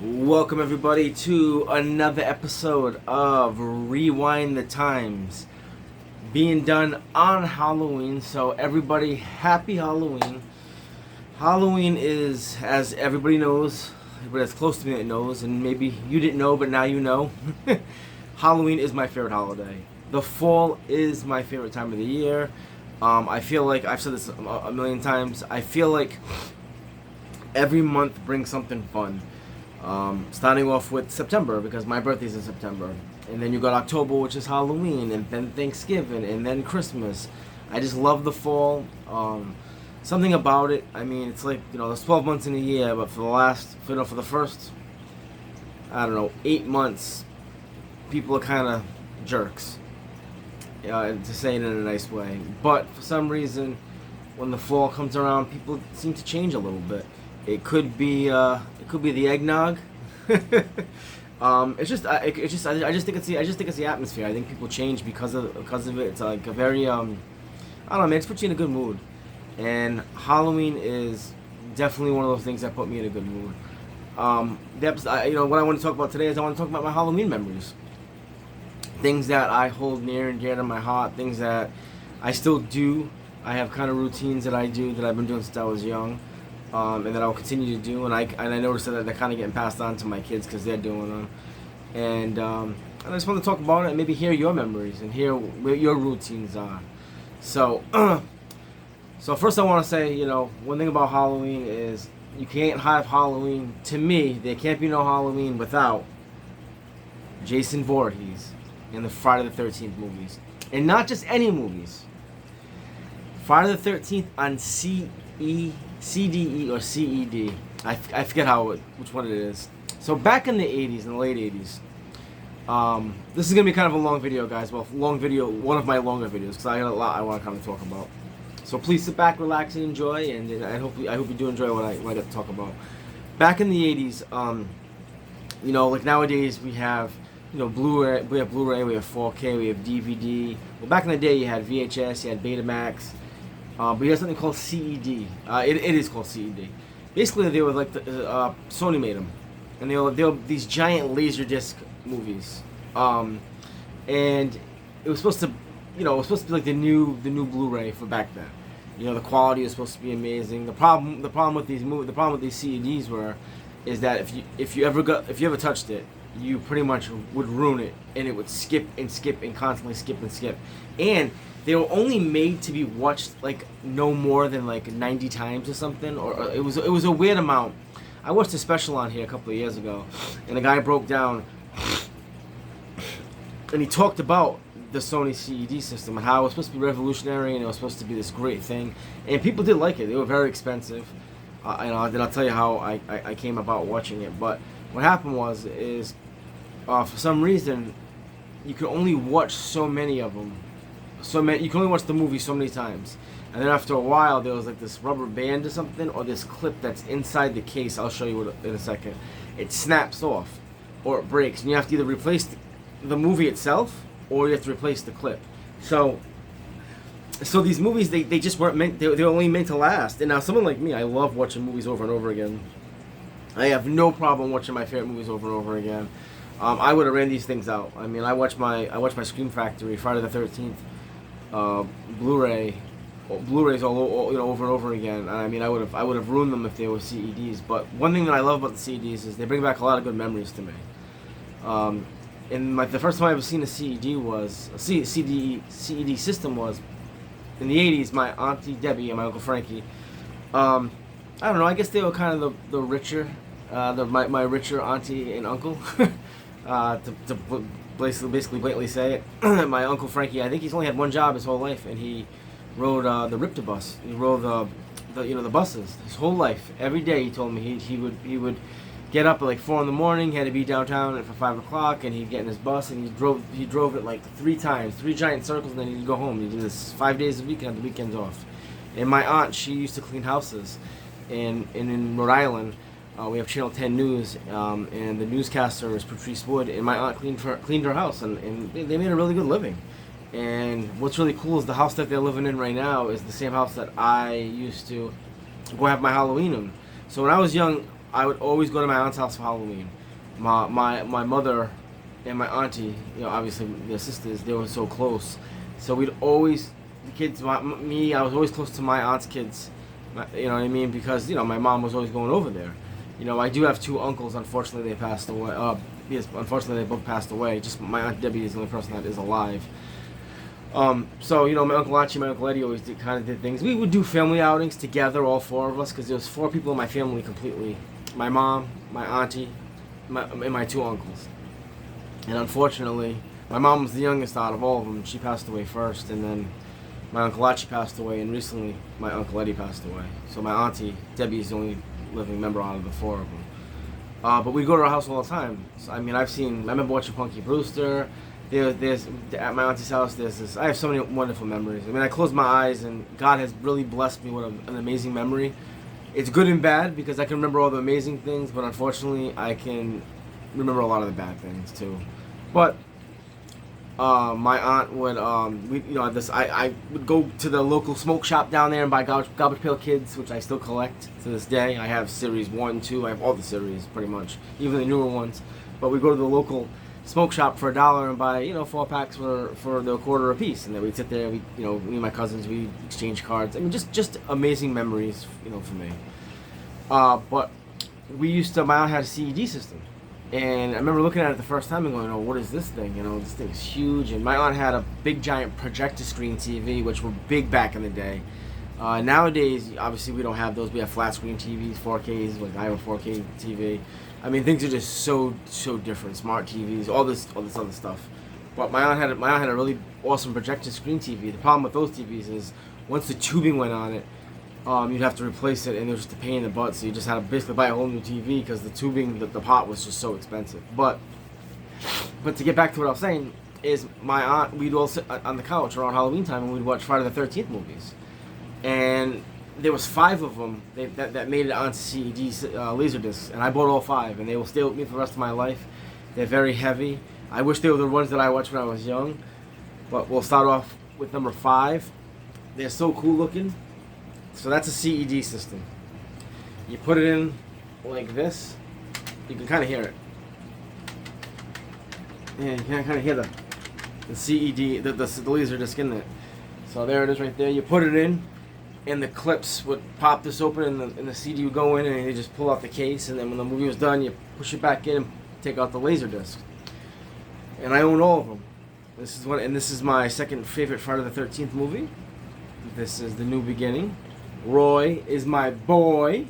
Welcome everybody to another episode of Rewind the Times, being done on Halloween. So everybody, happy Halloween. Halloween is, as everybody knows, everybody that's close to me that knows, and maybe you didn't know but now you know, Halloween is my favorite holiday. The fall is my favorite time of the year. I feel like, I've said this a million times, I feel like every month brings something fun. Starting off with September, because my birthday's in September, and then you got October, which is Halloween, and then Thanksgiving, and then Christmas. I just love the fall. Something about it. I mean, it's like, there's 12 months in a year, but for the first, I don't know, 8 months, people are kind of jerks, to say it in a nice way. But for some reason, when the fall comes around, people seem to change a little bit. It could be the eggnog. I just think it's the atmosphere. I think people change because of it. It's like a very I don't know, man. It puts you in a good mood, and Halloween is definitely one of those things that put me in a good mood. What I want to talk about today is I want to talk about my Halloween memories, things that I hold near and dear to my heart, things that I still do. I have kind of routines that I do that I've been doing since I was young. And that I'll continue to do, and I noticed that they're kind of getting passed on to my kids because they're doing them, and I just want to talk about it and maybe hear your memories and hear what your routines are. So, so first I want to say, one thing about Halloween is you can't have Halloween. To me, there can't be no Halloween without Jason Voorhees and the Friday the 13th movies, and not just any movies. Friday the 13th on CDE or CED. I forget which one it is. So back in the 80s, in the late 80s, this is going to be kind of a long video, guys. Well, one of my longer videos, because I got a lot I want to kind of talk about. So please sit back, relax, and enjoy, and I hope you do enjoy what I got to talk about. Back in the 80s, like nowadays we have, Blu-ray, we have 4K, we have DVD. Well, back in the day you had VHS, you had Betamax. But you have something called CED. It is called CED. Basically, they were like Sony made them, and they were these giant laserdisc movies. And it was supposed to, it was supposed to be like the new Blu-ray for back then. The quality was supposed to be amazing. The problem with these CEDs is that if you ever touched it, you pretty much would ruin it, and it would skip and constantly skip and skip. And they were only made to be watched like no more than like 90 times or something, or it was a weird amount. I watched a special on here a couple of years ago, and the guy broke down and he talked about the Sony CED system and how it was supposed to be revolutionary and it was supposed to be this great thing, and people did like it. They were very expensive. Then I'll tell you how I came about watching it. But what happened is for some reason you could only watch so many of them. You can only watch the movie so many times, and then after a while there was like this rubber band or something, or this clip that's inside the case. I'll show you in a second. It snaps off, or it breaks, and you have to either replace the movie itself, or you have to replace the clip. So these movies, they just weren't meant. They're only meant to last. And now someone like me, I love watching movies over and over again. I have no problem watching my favorite movies over and over again. I would have ran these things out. I mean, I watched my Scream Factory, Friday the 13th. Blu-rays all over and over again. I mean, I would have ruined them if they were CEDs. But one thing that I love about the CEDs is they bring back a lot of good memories to me. And the first time I ever seen a CED system was in the 80s. My auntie Debbie and my uncle Frankie. I don't know. I guess they were kind of the richer, my richer auntie and uncle. To basically blatantly say it. My uncle Frankie, I think he's only had one job his whole life, and he rode the Ripta bus. He rode the buses his whole life. Every day he told me he would get up at like 4 in the morning, he had to be downtown for 5 o'clock, and he'd get in his bus and he drove it like 3 times, 3 giant circles, and then he'd go home. He did this 5 days a week and had the weekends off. And my aunt, she used to clean houses, and in Rhode Island. We have Channel 10 News, and the newscaster is Patrice Wood, and my aunt cleaned her house, and they made a really good living. And what's really cool is the house that they're living in right now is the same house that I used to go have my Halloween in. So when I was young, I would always go to my aunt's house for Halloween. My mother and my auntie, obviously their sisters, they were so close. So we'd always, the kids, me, I was always close to my aunt's kids. You know what I mean? Because, my mom was always going over there. I do have two uncles, unfortunately they passed away. Yes, unfortunately they both passed away. Just my Aunt Debbie is the only person that is alive. So, my Uncle Archie, my Uncle Eddie always did things. We would do family outings together, all four of us, because there was four people in my family completely. My mom, my auntie, and my two uncles. And unfortunately, my mom was the youngest out of all of them. She passed away first, and then my Uncle Archie passed away, and recently my Uncle Eddie passed away. So my auntie, Debbie, is the only living member out of the four of them. But we go to our house all the time. So, I remember watching Punky Brewster. There's at my auntie's house, there's this, I have so many wonderful memories. I close my eyes, and God has really blessed me with an amazing memory. It's good and bad, because I can remember all the amazing things, but unfortunately, I can remember a lot of the bad things, too. But my aunt would, I would go to the local smoke shop down there and buy Garbage Pail Kids, which I still collect to this day. I have series 1, 2, I have all the series, pretty much, even the newer ones. But we go to the local smoke shop for $1 and buy, 4 packs for the quarter a piece, and then we'd sit there, me and my cousins, we exchange cards. Just amazing memories, for me. But my aunt had a CED system. And I remember looking at it the first time and going, oh, what is this thing? This thing is huge. And my aunt had a big, giant projector screen TV, which were big back in the day. Nowadays, obviously, we don't have those. We have flat screen TVs, 4Ks. Like I have a 4K TV. Things are just so different. Smart TVs, all this other stuff. But my aunt had a really awesome projector screen TV. The problem with those TVs is once the tubing went on it, you'd have to replace it, and it was just a pain in the butt. So you just had to basically buy a whole new TV because the tubing, the pot was just so expensive. But to get back to what I was saying, is my aunt, we'd all sit on the couch around Halloween time and we'd watch Friday the 13th movies. And there was 5 of them that made it onto CED Laserdiscs, and I bought all 5, and they will stay with me for the rest of my life. They're very heavy. I wish they were the ones that I watched when I was young, but we'll start off with number 5. They're so cool looking. So that's a CED system. You put it in like this. You can kind of hear it. Yeah, you can kind of hear the CED, the laser disc in it. So there it is right there. You put it in, and the clips would pop this open, and the CD would go in, and you just pull out the case, and then when the movie was done, you push it back in and take out the laser disc. And I own all of them. This is my second favorite Friday the 13th movie. This is The New Beginning. Roy is my boy.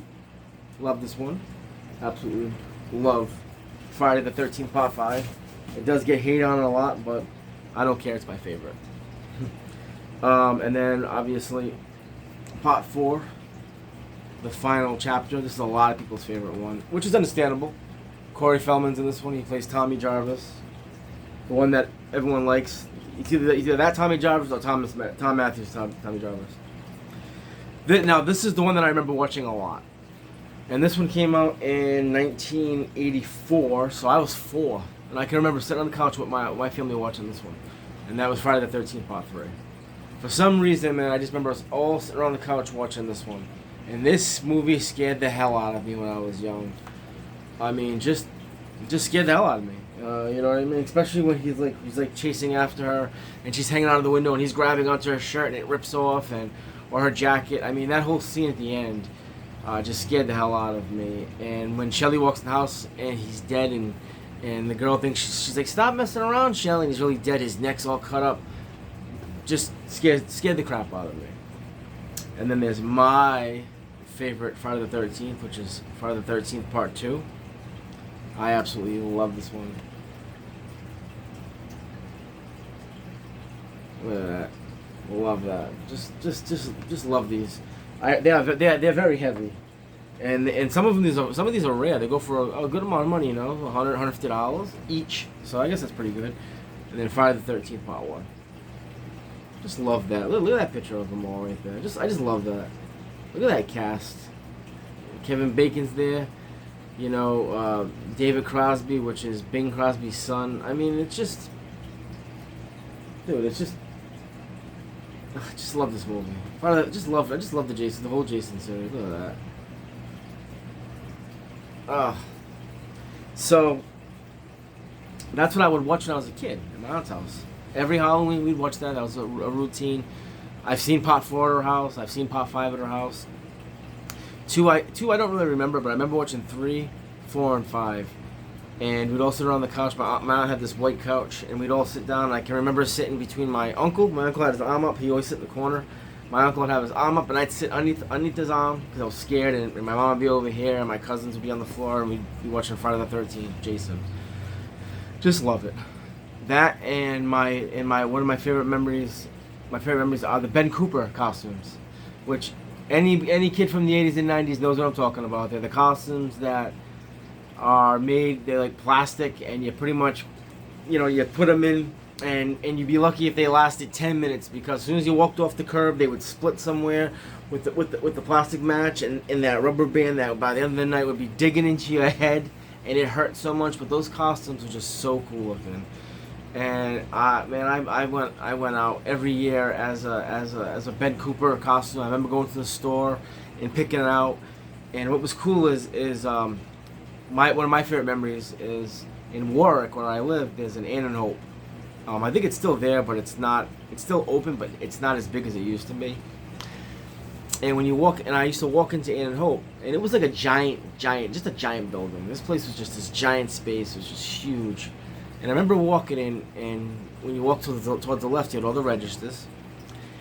Love this one. Absolutely love Friday the 13th Part 5. It does get hate on it a lot, but I don't care. It's my favorite. And then, obviously, Part 4, the final chapter. This is a lot of people's favorite one, which is understandable. Corey Feldman's in this one. He plays Tommy Jarvis. The one that everyone likes. It's either that Tommy Jarvis or Tom Matthews Tommy Jarvis. Now, this is the one that I remember watching a lot. And this one came out in 1984, so I was 4. And I can remember sitting on the couch with my family watching this one. And that was Friday the 13th Part 3. For some reason, man, I just remember us all sitting around the couch watching this one. And this movie scared the hell out of me when I was young. Just scared the hell out of me. You know what I mean? Especially when he's like chasing after her, and she's hanging out of the window, and he's grabbing onto her shirt, and it rips off, or her jacket. That whole scene at the end just scared the hell out of me. And when Shelly walks in the house and he's dead, and the girl thinks she's like, "Stop messing around, Shelly," and he's really dead. His neck's all cut up. Just scared the crap out of me. And then there's my favorite Friday the 13th, which is Friday the 13th Part 2. I absolutely love this one. Look at that. Love that. Just love these. They're very heavy, and some of these are rare. They go for a good amount of money, $100, $150 each. So I guess that's pretty good. And then Friday the 13th Part 1. Just love that. Look at that picture of them all right there. I just love that. Look at that cast. Kevin Bacon's there. David Crosby, which is Bing Crosby's son. It's just, dude. I just love this movie. I just love the whole Jason series. Look at that. So that's what I would watch when I was a kid in my aunt's house. Every Halloween we'd watch that. That was a routine. I've seen Part 4 at her house. I've seen Part 5 at her house. Two I don't really remember, but I remember watching 3, 4, and 5. And we'd all sit around the couch. My aunt had this white couch, and we'd all sit down. And I can remember sitting between my uncle. My uncle had his arm up. He always sit in the corner. My uncle would have his arm up, and I'd sit underneath his arm because I was scared. And my mom would be over here, and my cousins would be on the floor, and we'd be watching Friday the 13th, Jason. Just love it. That and one of my favorite memories. My favorite memories are the Ben Cooper costumes, which any kid from the 80s and 90s knows what I'm talking about. They're the costumes that are made. They're like plastic, and you pretty much, you put them in, and you'd be lucky if they lasted 10 minutes because as soon as you walked off the curb, they would split somewhere with the plastic match and that rubber band that by the end of the night would be digging into your head, and it hurt so much. But those costumes were just so cool looking. And I went out every year as a Ben Cooper costume. I remember going to the store and picking it out. And what was cool is one of my favorite memories is in Warwick where I live. There's an Ann and Hope. I think it's still there, but it's not. It's still open, but it's not as big as it used to be. And when you walk, and I used to walk into Ann and Hope, and it was like a giant, just a giant building. This place was just this giant space. It was just huge. And I remember walking in, and when you walk towards the left, you had all the registers,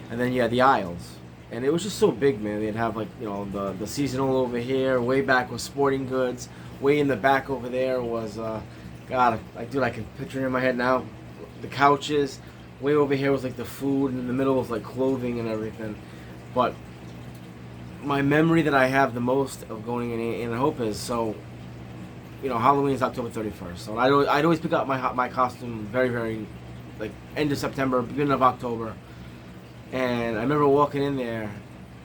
and then you had the aisles. And it was just so big, man. They'd have, like, the seasonal over here, way back was sporting goods, way in the back over there was, God, I can picture it in my head now, the couches, way over here was, like, the food, and in the middle was, like, clothing and everything. But my memory that I have the most of going in Hope is, so, Halloween is October 31st. So I'd always pick up my costume very, very, like, end of September, beginning of October. And I remember walking in there,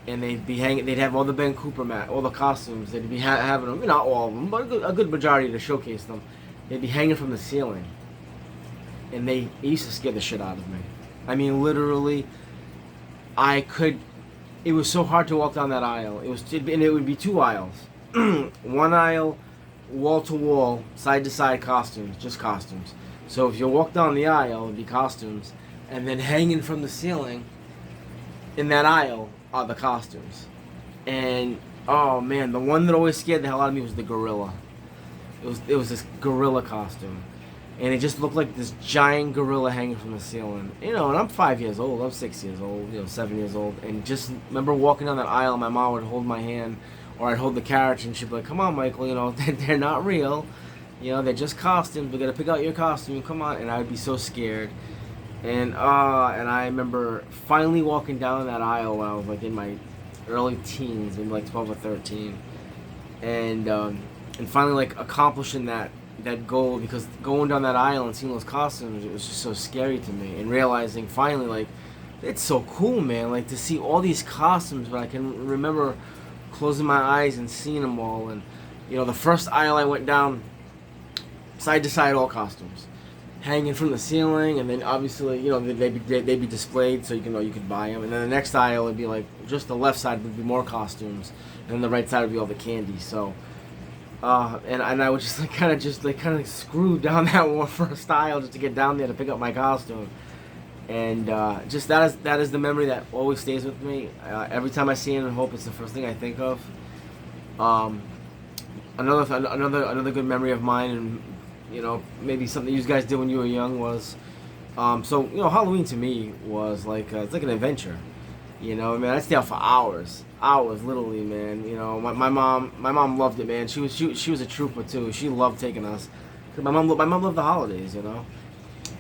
and they'd have all the Ben Cooper all the costumes. They'd be having them, not all of them, but a good majority to showcase them. They'd be hanging from the ceiling. And it used to scare the shit out of me. I mean, literally, it was so hard to walk down that aisle. And it would be 2 aisles. One aisle, wall to wall, side to side costumes, just costumes. So if you walk down the aisle, it'd be costumes, and then hanging from the ceiling in that aisle are the costumes. And oh man, the one that always scared the hell out of me was the gorilla. It was this gorilla costume, and it just looked like this giant gorilla hanging from the ceiling. And I'm 5 years old, I'm 6 years old, 7 years old, and just remember walking down that aisle. My mom would hold my hand. Or I'd hold the carriage and she'd be like, "Come on, Michael, they're not real. They're just costumes. We gotta pick out your costume. Come on." And I would be so scared. And I remember finally walking down that aisle when I was like in my early teens, maybe like 12 or 13, and finally like accomplishing that goal, because going down that aisle and seeing those costumes, it was just so scary to me, and realizing finally like it's so cool, man. Like to see all these costumes, but I can remember closing my eyes and seeing them all. And the first aisle I went down, side to side, all costumes hanging from the ceiling, and then obviously they'd be displayed so you could buy them. And then the next aisle would be like just the left side would be more costumes, and then the right side would be all the candy. So and I would just kind of screw down that one first aisle just to get down there to pick up my costume. And just that is the memory that always stays with me. Every time I see Ann and Hope, it's the first thing I think of. Another good memory of mine, and maybe something you guys did when you were young was, Halloween to me was like it's like an adventure. I'd stay out for hours, literally, man. My mom loved it, man. She was a trooper too. She loved taking us. 'Cause my mom loved the holidays,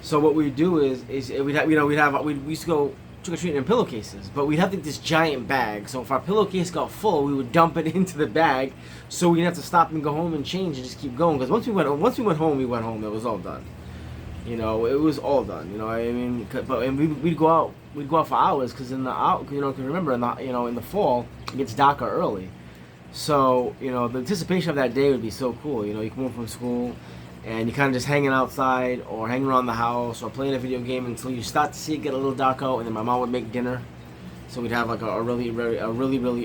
So what we'd do is we used to go trick or treating in pillowcases, but we'd have this giant bag. So if our pillowcase got full, we would dump it into the bag, so we didn't have to stop and go home and change and just keep going. Because once we went home, It was all done. It was all done. We'd go out for hours, because remember in the fall it gets darker early. So the anticipation of that day would be so cool. You come home from school, and you're kind of just hanging outside or hanging around the house or playing a video game until you start to see it get a little dark out, and then my mom would make dinner. So we'd have like a really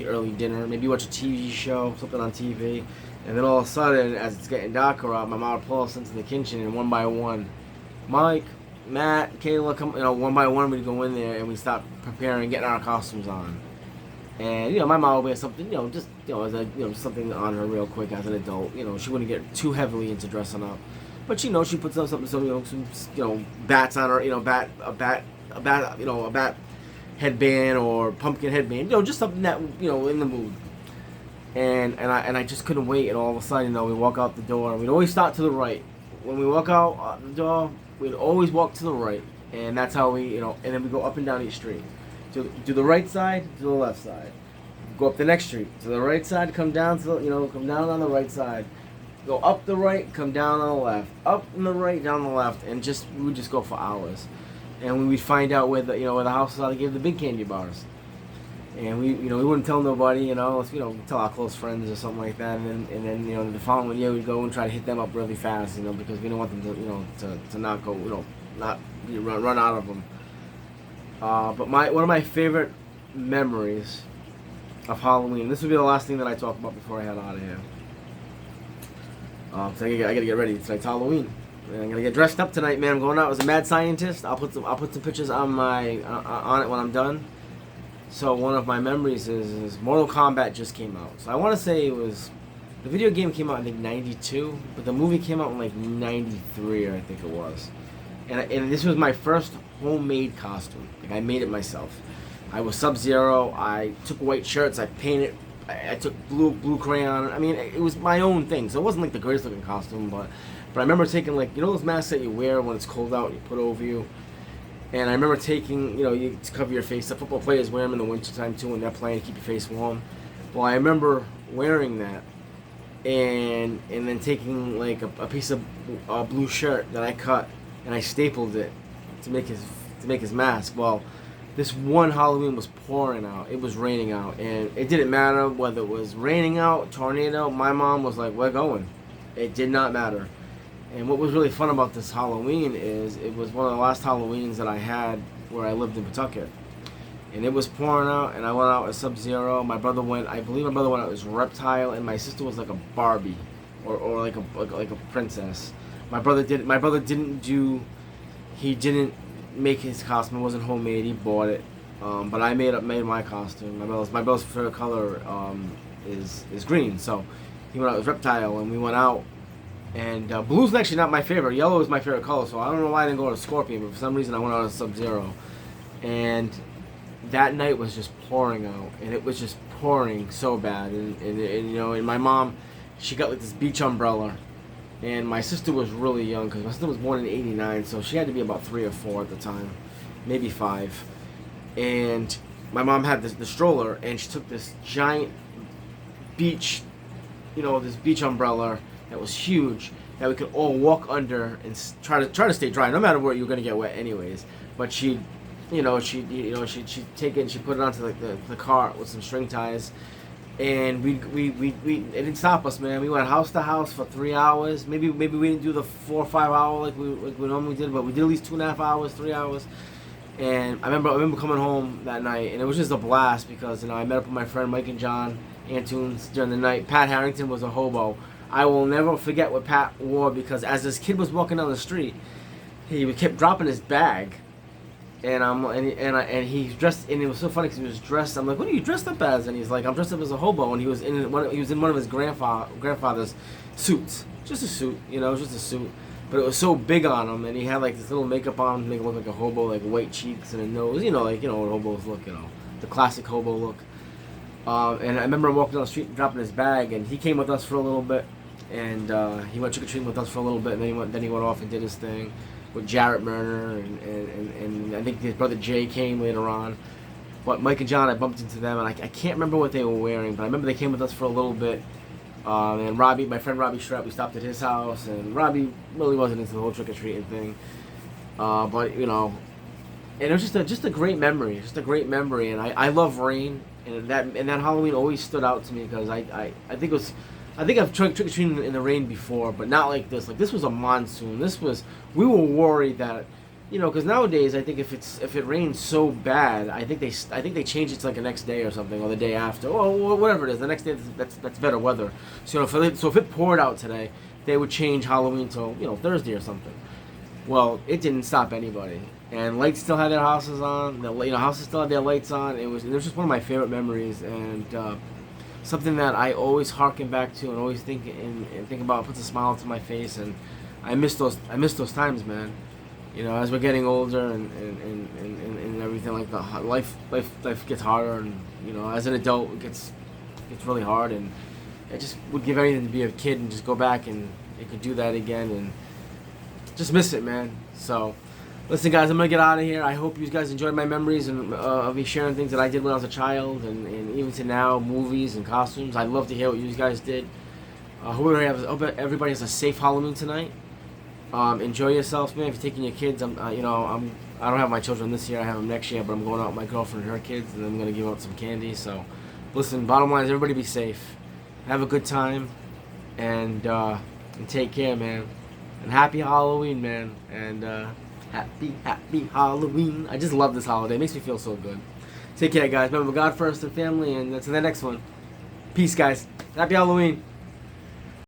early dinner. Maybe watch a TV show, something on TV, And then all of a sudden, as it's getting darker out, my mom would pull us into the kitchen, and one by one, Mike, Matt, Kayla, come, one by one, we'd go in there and we'd start preparing, getting our costumes on. And my mom would wear something, just as a something on her real quick as an adult. She wouldn't get too heavily into dressing up, but she puts up something, some bats on her, a bat headband or pumpkin headband, just something that in the mood. And I just couldn't wait, and all of a sudden, we walk out the door, and we'd always start to the right. When we walk out the door, we'd always walk to the right, and that's how we, and then we go up and down each street. To the right side, to the left side. Go up the next street, to the right side, come down to come down on the right side. Go up the right, come down on the left. Up and the right, down the left, and we would just go for hours. And when we'd find out where the house was, they gave the big candy bars. And we wouldn't tell nobody, unless tell our close friends or something like that. And then the following year we'd go and try to hit them up really fast, because we didn't want them to not go, not run out of them. But one of my favorite memories of Halloween. This would be the last thing that I talk about before I head out of here. So I gotta get ready. Tonight's Halloween. And I'm gonna get dressed up tonight, man. I'm going out as a mad scientist. I'll put some pictures on on it when I'm done. So one of my memories is Mortal Kombat just came out. So I want to say the video game came out I think 92, but the movie came out in like 93, I think it was. And this was my first homemade costume. Like I made it myself. I was Sub-Zero. I took white shirts. I painted. I took blue crayon. I mean, it was my own thing. So it wasn't like the greatest looking costume, but I remember taking like those masks that you wear when it's cold out, and you put over you. And I remember taking, you cover your face. The football players wear them in the wintertime too when they're playing to keep your face warm. Well, I remember wearing that, and then taking like a piece of blue shirt that I cut and I stapled it to make his mask. Well, this one Halloween was pouring out. It was raining out, and it didn't matter whether it was raining out, tornado. My mom was like, "We're going." It did not matter. And what was really fun about this Halloween is it was one of the last Halloweens that I had where I lived in Pawtucket. And it was pouring out, and I went out as Sub-Zero. I believe my brother went out as Reptile, and my sister was like a Barbie, or like a princess. My brother didn't make his costume. It wasn't homemade. He bought it. But I made my costume. My brother's favorite color is green, so he went out as Reptile, and we went out. And blue's actually not my favorite. Yellow is my favorite color, so I don't know why I didn't go to Scorpion, but for some reason I went out as Sub-Zero. And that night was just pouring out, and it was just pouring so bad. And my mom, she got like this beach umbrella, and my sister was really young because my sister was born in '89, so she had to be about 3 or 4 at the time, maybe 5. And my mom had the stroller, and she took this giant beach, this beach umbrella that was huge that we could all walk under and try to stay dry, no matter where you're gonna get wet anyways. But she'd take it and she'd put it onto like the cart with some string ties, and we it didn't stop us, man. We went house to house for 3 hours. Maybe we didn't do the 4 or 5 hour like we normally did, but we did at least 2.5 hours, 3 hours. And I remember coming home that night, and it was just a blast because I met up with my friend Mike and John Antunes during the night. Pat Harrington was a hobo. I will never forget what Pat wore, because as this kid was walking down the street, he kept dropping his bag, and he's dressed, and it was so funny because he was dressed. I'm like, "What are you dressed up as?" And he's like, "I'm dressed up as a hobo," and he was in one of his grandfather's suits, just a suit, it was just a suit, but it was so big on him, and he had like this little makeup on to make him look like a hobo, like white cheeks and a nose, what hobos look, the classic hobo look. And I remember him walking down the street and dropping his bag, and he came with us for a little bit. And he went trick-or-treating with us for a little bit, and then he went off and did his thing with Jarrett Murner, and I think his brother Jay came later on. But Mike and John, I bumped into them, and I can't remember what they were wearing, but I remember they came with us for a little bit. And Robbie, my friend Robbie Strapp, we stopped at his house, and Robbie really wasn't into the whole trick-or-treating thing. But and it was just a great memory, and I love rain, and that Halloween always stood out to me because I think I've trick-or-treated in the rain before, but not like this. Like, this was a monsoon. We were worried that, you know, because nowadays I think if it rains so bad, I think they change it to like the next day or something, or the day after, or whatever it is. The next day that's better weather. So if it poured out today, they would change Halloween till, you know, Thursday or something. Well, it didn't stop anybody, and lights still had their houses on. The, you know, houses still had their lights on. It was just one of my favorite memories, and something that I always harken back to and always think and think about. It puts a smile to my face, and I miss those times, man. You know, as we're getting older and everything like that, life gets harder, and you know, as an adult, it gets really hard, and I just would give anything to be a kid and just go back and you could do that again, and just miss it, man. So, listen, guys, I'm gonna get out of here. I hope you guys enjoyed my memories and of me sharing things that I did when I was a child, and even to now, movies and costumes. I'd love to hear what you guys did. Hope everybody has a safe Halloween tonight. Enjoy yourselves, man. If you're taking your kids, I don't have my children this year. I have them next year, but I'm going out with my girlfriend and her kids, and I'm gonna give out some candy. So, listen. Bottom line is, everybody be safe. Have a good time, and take care, man. And happy Halloween, man. And happy Halloween. I just love this holiday. It makes me feel so good. Take care, guys. Remember, God first and family, and to the next one. Peace, guys. Happy Halloween.